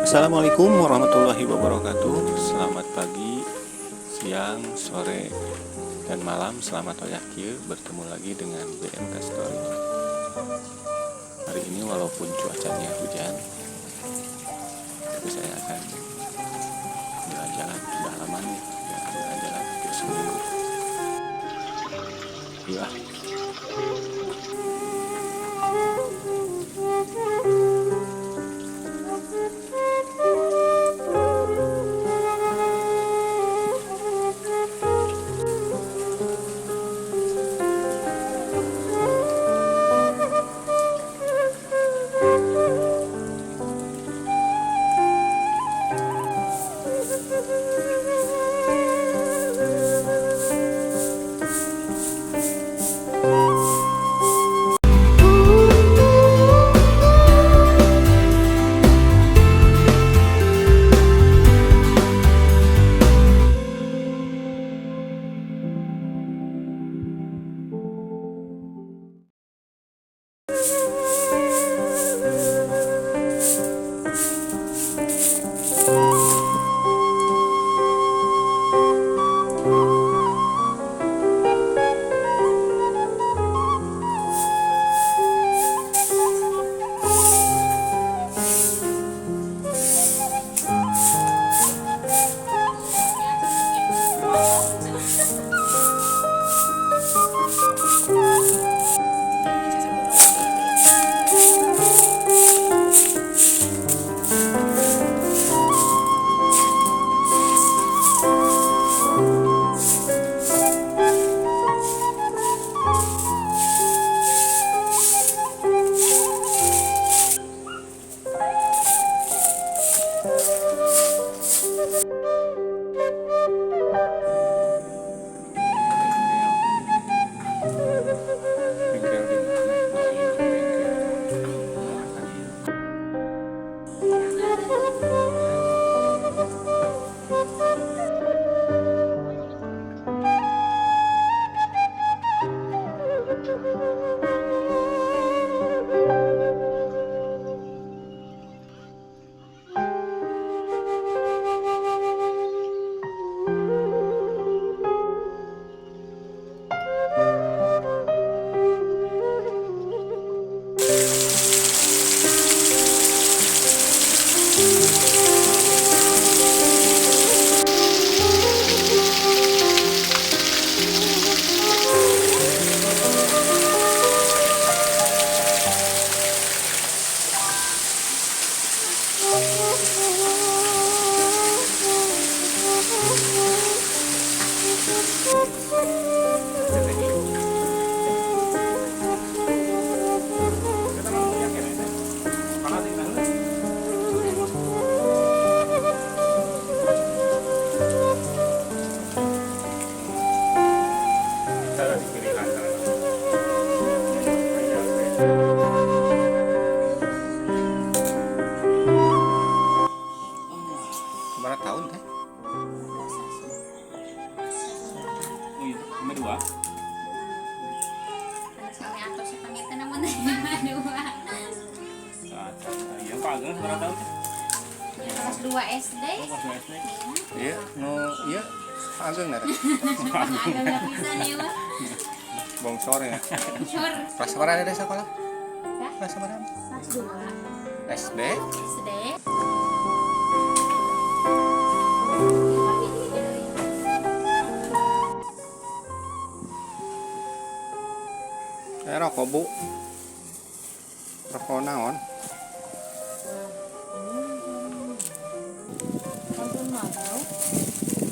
Assalamualaikum warahmatullahi wabarakatuh. Selamat pagi, siang, sore, dan malam. Selamat oyakieu, bertemu lagi dengan BMK Story. Hari ini walaupun cuacanya hujan, tapi saya akan jalan-jalan. Sudah lama nih jalan-jalan hampir seminggu. Iya. Berapa tahun teh? Oh iya, nomor 2. Sampai atur setengah itu namun 2. Iya, Pak Ageng berapa tahun? Kelas 2 SD. Oh, kelas 2 SD. Iya, iya, Pak Ageng nara. Agak nggak bisa nih mah. Bongsor ya. Bongsor. Kelas berapa ada sekolah? Ya? Kelas berapa? Kelas 2 SD. SD. Rokok bu, rokok naon?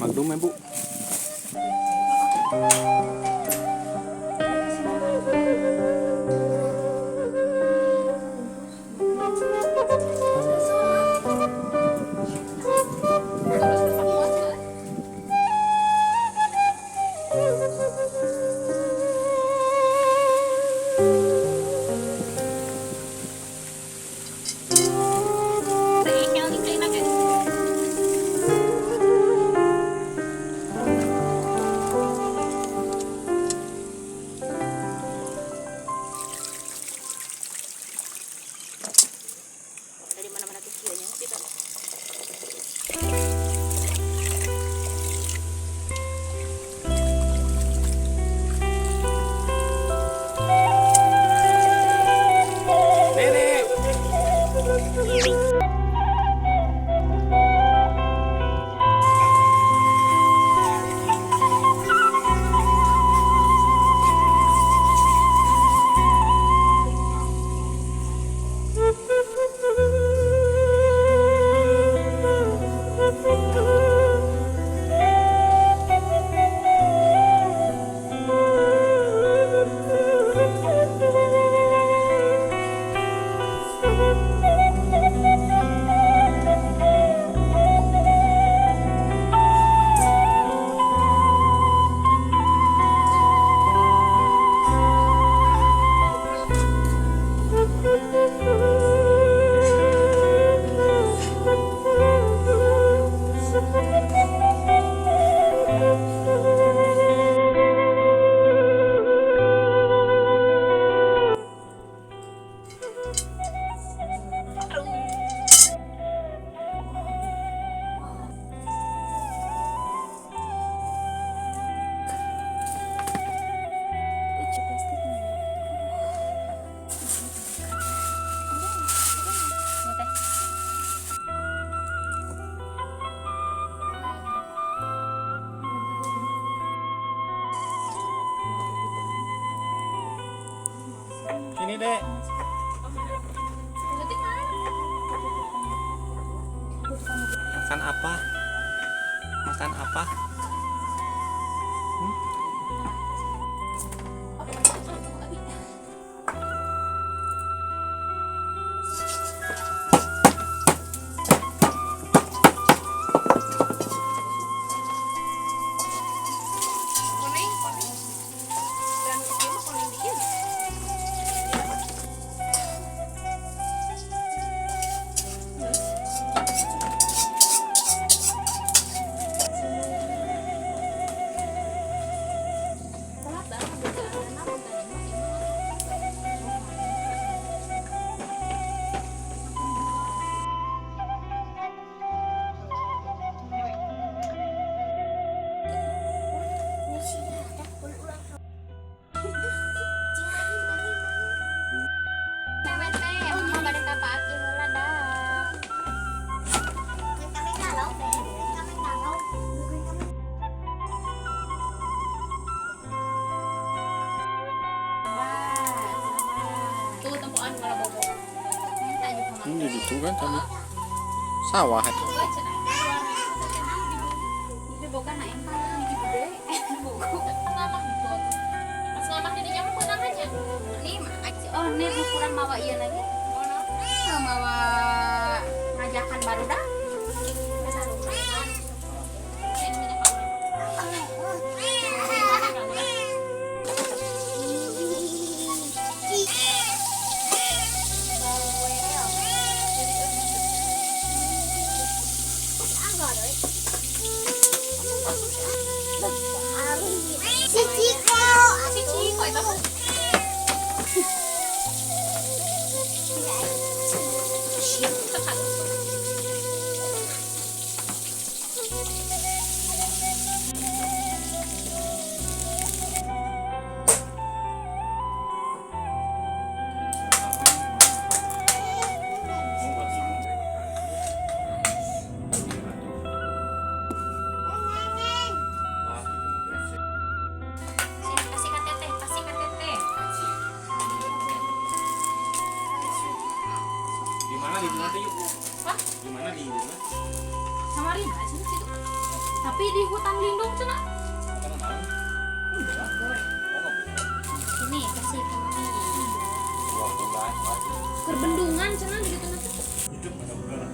Magnum ya bu. Sini, Dek. Makan apa? Makan apa? Ini gitu kan tadi. Sawah itu. Oh, ini ukuran mawa iya lagi. Mawa ngajakan baru dah. Si Ciko itu. Gimana di sana yuk? Hah? Gimana di sana? Samarinda sih situ. Tapi di hutan lindung cenah. Kamu mau? Enggak boleh. Oh, nggak boleh. Ini kasih kami. 2 bulan. Perbendungan cenah di gitu nanti. Hidup ada bulan.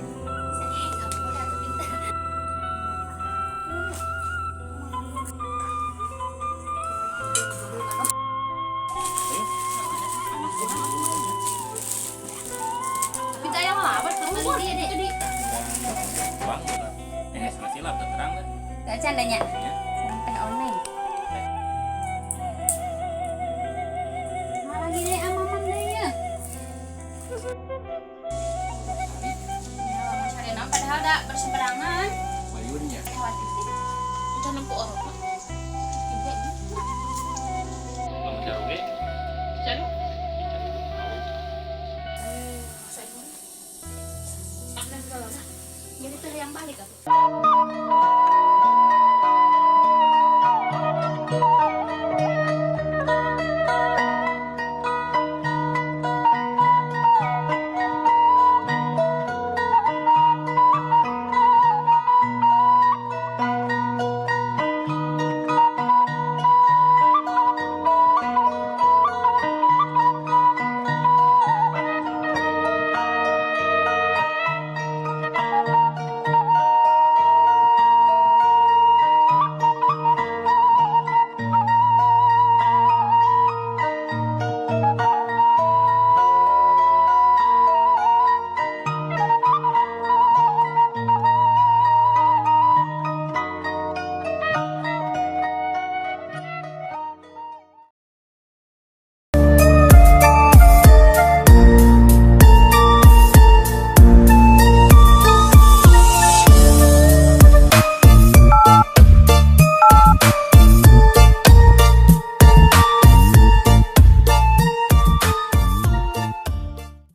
Kita yang lapar terus dia deh. Bang, sana silap terang kan? Gak candanya. Ya. Teh online. Malah gini amaman deh ya. Ya, Mas Harina padahal ada berseberangan. Bayunnya. Lewat titik. Udah nempuh orang.